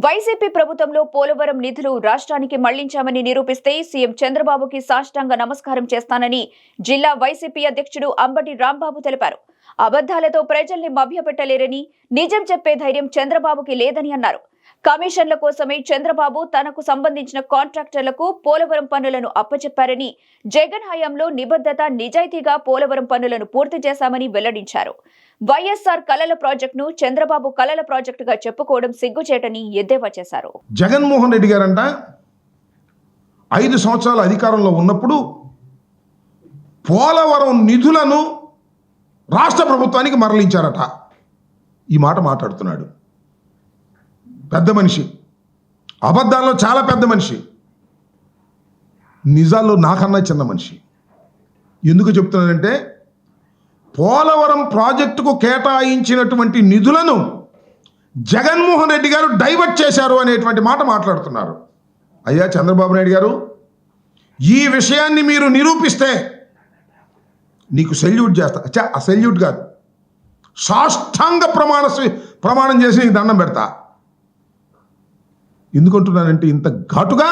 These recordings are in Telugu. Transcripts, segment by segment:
వైసీపీ ప్రభుత్వంలో పోలవరం నిధులు రాష్ట్రానికి మళ్లించామని నిరూపిస్తే సీఎం చంద్రబాబుకి సాష్టాంగ నమస్కారం చేస్తానని జిల్లా వైసీపీ అధ్యక్షుడు అంబటి రాంబాబు తెలిపారు. అబద్ధాలతో ప్రజల్ని మభ్యపెట్టలేరని, నిజం చెప్పే ధైర్యం చంద్రబాబుకి లేదని అన్నారు. కమిషన్ల కోసమే చంద్రబాబు తనకు సంబంధించిన కాంట్రాక్టర్లకు పోలవరం పనులను అప్పచెప్పారని, జగన్ హయాంలో నిబద్ధత నిజాయితీగా పోలవరం పనులను పూర్తి చేశామని వెల్లడించారు. వైఎస్ఆర్ కలల ప్రాజెక్టును చంద్రబాబు కలల ప్రాజెక్టుగా చెప్పుకోవడం సిగ్గుచేటని ఎద్దేవా చేశారు. జగన్మోహన్ రెడ్డి గారంట 5 సంవత్సరాల అధికారంలో ఉన్నప్పుడు పోలవరం నిధులను రాష్ట్ర ప్రభుత్వానికి మరలించారట. ఈ మాట మాట్లాడుతున్నాడు. పెద్ద మనిషి, అబద్ధాల్లో చాలా పెద్ద మనిషి, నిజాల్లో నాకన్నా చిన్న మనిషి. ఎందుకు చెప్తున్నానంటే, పోలవరం ప్రాజెక్టుకు కేటాయించినటువంటి నిధులను జగన్మోహన్ రెడ్డి గారు డైవర్ట్ చేశారు అనేటువంటి మాట మాట్లాడుతున్నారు. అయ్యా చంద్రబాబు నాయుడు గారు, ఈ విషయాన్ని మీరు నిరూపిస్తే నీకు సెల్యూట్ చేస్తా. సెల్యూట్ కాదు, సాష్టాంగ ప్రమాణం చేసి నీకు దండం పెడతా. ఎందుకంటున్నానంటే, ఇంత ఘాటుగా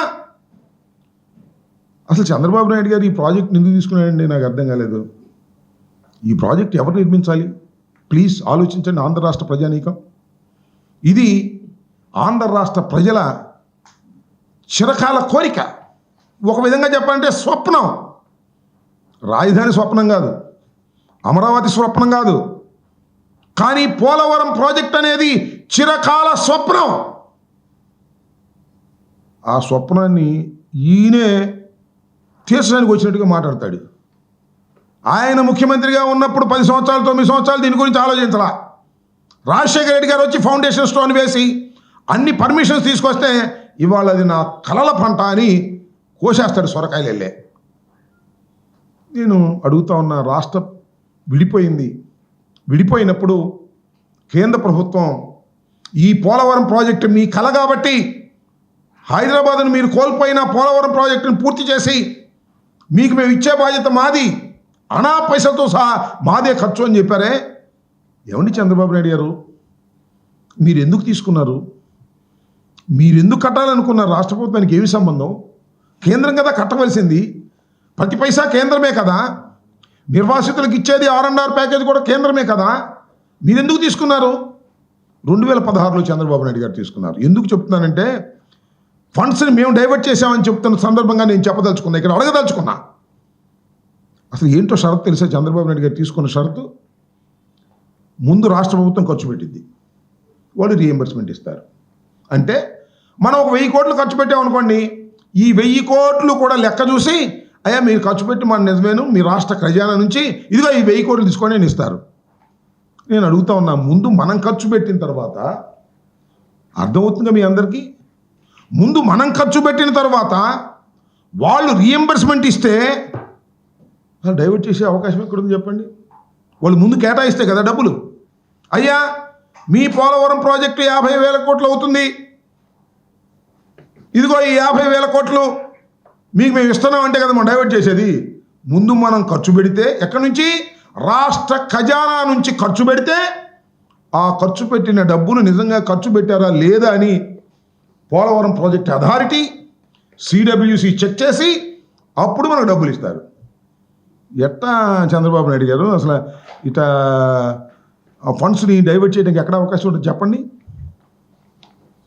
అసలు చంద్రబాబు నాయుడు గారు ఈ ప్రాజెక్ట్ ఎందుకు తీసుకున్నాడండి నాకు అర్థం కాలేదు. ఈ ప్రాజెక్ట్ ఎవరు నిర్మించాలి? ప్లీజ్ ఆలోచించండి ఆంధ్ర రాష్ట్ర ప్రజానీకం. ఇది ఆంధ్ర రాష్ట్ర ప్రజల చిరకాల కోరిక. ఒక విధంగా చెప్పాలంటే స్వప్నం. రాజధాని స్వప్నం కాదు, అమరావతి స్వప్నం కాదు, కానీ పోలవరం ప్రాజెక్ట్ అనేది చిరకాల స్వప్నం. ఆ స్వప్నాన్ని ఈయనే తీర్చడానికి వచ్చినట్టుగా మాట్లాడతాడు. ఆయన ముఖ్యమంత్రిగా ఉన్నప్పుడు 10 సంవత్సరాలు 9 సంవత్సరాలు దీని గురించి ఆలోచించాలా. రాజశేఖర రెడ్డి గారు వచ్చి ఫౌండేషన్ స్టోన్ వేసి అన్ని పర్మిషన్స్ తీసుకొస్తే ఇవాళ అది నా కలల పంట అని కోసేస్తాడు సొరకాయలు వెళ్ళే. నేను అడుగుతా ఉన్న, రాష్ట్రం విడిపోయినప్పుడు కేంద్ర ప్రభుత్వం ఈ పోలవరం ప్రాజెక్టు మీ కల కాబట్టి హైదరాబాద్ను మీరు కోల్పోయిన పోలవరం ప్రాజెక్టును పూర్తి చేసి మీకు మేము ఇచ్చే బాధ్యత మాది, అనా పైసలతో సహా మాదే ఖర్చు అని చెప్పారే. ఏమండి చంద్రబాబు నాయుడు గారు, మీరు ఎందుకు తీసుకున్నారు? మీరు ఎందుకు కట్టాలనుకున్నారు? రాష్ట్ర ప్రభుత్వానికి ఏమి సంబంధం? కేంద్రం కదా కట్టవలసింది, ప్రతి పైసా కేంద్రమే కదా. నిర్వాసితులకు ఇచ్చేది R&R ప్యాకేజ్ కూడా కేంద్రమే కదా. మీరు ఎందుకు తీసుకున్నారు? 2016లో చంద్రబాబు నాయుడు గారు తీసుకున్నారు. ఎందుకు చెప్తున్నానంటే, ఫండ్స్ని మేము డైవర్ట్ చేసామని చెప్తున్న సందర్భంగా నేను చెప్పదలుచుకున్నా, ఇక్కడ అడగదలుచుకున్నా. అసలు ఏంటో షరతు తెలుసా? చంద్రబాబు నాయుడు గారు తీసుకున్న షరతు, ముందు రాష్ట్ర ప్రభుత్వం ఖర్చు పెట్టింది, వాళ్ళు రీఎంబర్స్మెంట్ ఇస్తారు. అంటే మనం ఒక 1000 కోట్లు ఖర్చు పెట్టామనుకోండి, ఈ 1000 కోట్లు కూడా లెక్క చూసి, అయ్యా మీరు ఖర్చు పెట్టి మన నిజమేను, మీ రాష్ట్ర ఖజానా నుంచి ఇదిగో ఈ 1000 కోట్లు తీసుకొని నేను ఇస్తారు. నేను అడుగుతా ఉన్నా, ముందు మనం ఖర్చు పెట్టిన తర్వాత, అర్థమవుతుందిగా మీ అందరికీ, ముందు మనం ఖర్చు పెట్టిన తర్వాత వాళ్ళు రీఎంబర్స్మెంట్ ఇస్తే డైవర్ట్ చేసే అవకాశం ఎక్కడుంది చెప్పండి? వాళ్ళు ముందు కేటాయిస్తే కదా డబ్బులు. అయ్యా మీ పోలవరం ప్రాజెక్టు 50,000 కోట్లు అవుతుంది, ఇదిగో ఈ 50,000 కోట్లు మీకు మేము ఇస్తున్నాం అంటే కదా మనం డైవర్ట్ చేసేది. ముందు మనం ఖర్చు పెడితే, ఎక్కడి నుంచి? రాష్ట్ర ఖజానా నుంచి ఖర్చు పెడితే, ఆ ఖర్చు పెట్టిన డబ్బులు నిజంగా ఖర్చు పెట్టారా లేదా అని Polavaram project authority CWC check చేసి అప్పుడు మనకు డబ్బులు ఇస్తారు. ఎట్టా చంద్రబాబు నాయుడు గారు అసలు ఇట ఫండ్స్ని డైవర్ట్ చేయడానికి ఎక్కడ అవకాశం ఉంటుంది చెప్పండి?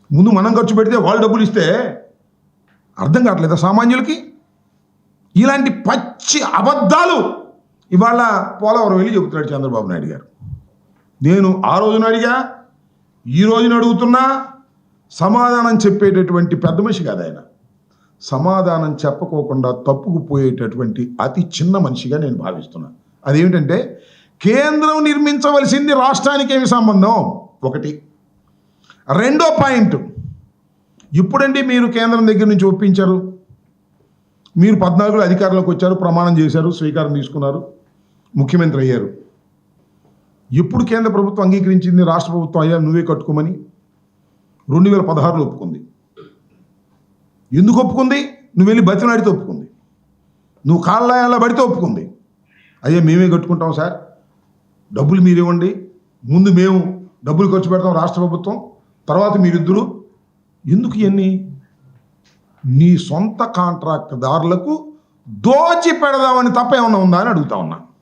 ముందు మనం ఖర్చు పెడితే వాళ్ళు డబ్బులు ఇస్తే అర్థం కావట్లేదా సామాన్యులకి? ఇలాంటి పచ్చి అబద్ధాలు ఇవాళ పోలవరం వెళ్ళి చెబుతున్నాడు చంద్రబాబు నాయుడు గారు. నేను ఆ రోజున అడిగా, ఈ రోజున అడుగుతున్నా, సమాధానం చెప్పేటటువంటి పెద్ద మనిషి కాదు ఆయన. సమాధానం చెప్పకోకుండా తప్పుకుపోయేటటువంటి అతి చిన్న మనిషిగా నేను భావిస్తున్నాను. అదేమిటంటే, కేంద్రం నిర్మించవలసింది రాష్ట్రానికి ఏమి సంబంధం? ఒకటి. రెండో పాయింట్, ఇప్పుడండి మీరు కేంద్రం దగ్గర నుంచి ఒప్పించారు, మీరు 14లో అధికారంలోకి వచ్చారు, ప్రమాణం చేశారు, స్వీకారం తీసుకున్నారు, ముఖ్యమంత్రి అయ్యారు. ఎప్పుడు కేంద్ర ప్రభుత్వం అంగీకరించింది రాష్ట్ర ప్రభుత్వం అయ్యా నువ్వే కట్టుకోమని? 2016లో ఒప్పుకుంది. ఎందుకు ఒప్పుకుంది? నువ్వు వెళ్ళి బతిలాడితే ఒప్పుకుంది, నువ్వు కాళ్ళ పడితే ఒప్పుకుంది. అయ్యా మేమే కట్టుకుంటాం సార్, డబ్బులు మీరు ఇవ్వండి, ముందు మేము డబ్బులు ఖర్చు పెడతాం రాష్ట్ర ప్రభుత్వం, తర్వాత మీరిద్దరూ ఎందుకు ఇవన్నీ? నీ సొంత కాంట్రాక్టుదారులకు దోచి పెడదామని తప్ప ఏమన్నా ఉందా అని అడుగుతా ఉన్నా.